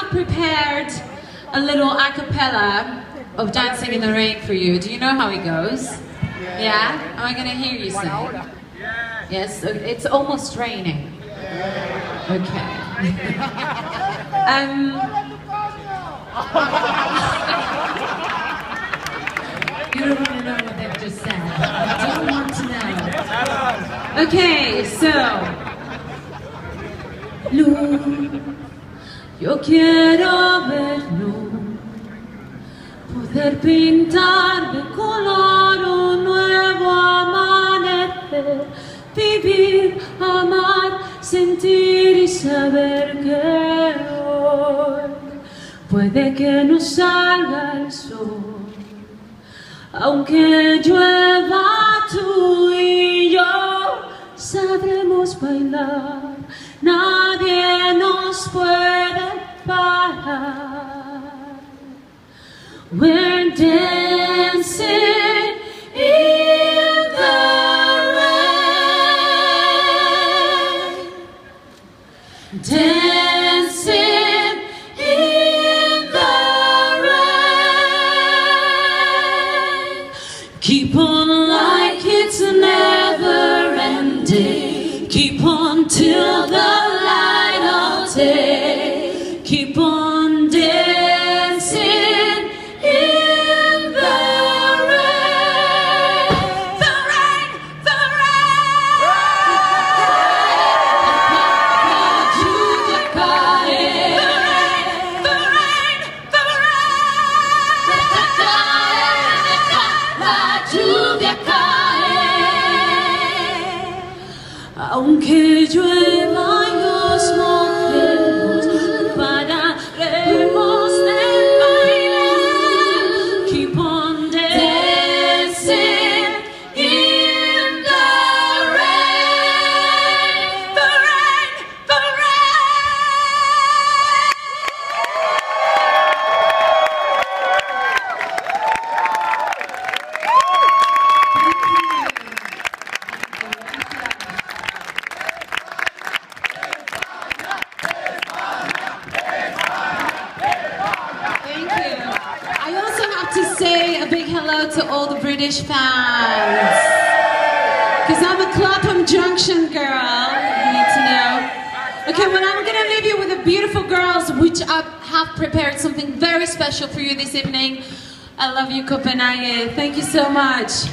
have prepared a little acapella of Dancing in the Rain for you. Do you know how it goes? Yeah? Am I going to hear you sing? Yes, it's almost raining. Okay. You don't want to know what they've just said. I don't want to know. Okay, so. Luz, yo quiero ver luz, poder pintar de color un nuevo amanecer, vivir, amar, sentir y saber que hoy puede que no salga el sol. Aunque llueva, tú y yo sabremos bailar, nadie nos puede parar. We're dancing in the rain, dancing in the rain. Keep on like it's never ending. Keep on till the light of day. Keep on dancing in the rain. The rain, the rain. La lluvia cae. The rain, the rain. La lluvia cae. Aunque llueva y nos mojemos, pararemos de bailar. Keep on dancing in the rain. The rain, the rain. Thank you. I also have to say a big hello to all the British fans. Because I'm a Clapham Junction girl, you need to know. Okay, well I'm going to leave you with the beautiful girls, which I have prepared something very special for you this evening. I love you, Copenhagen. Thank you so much.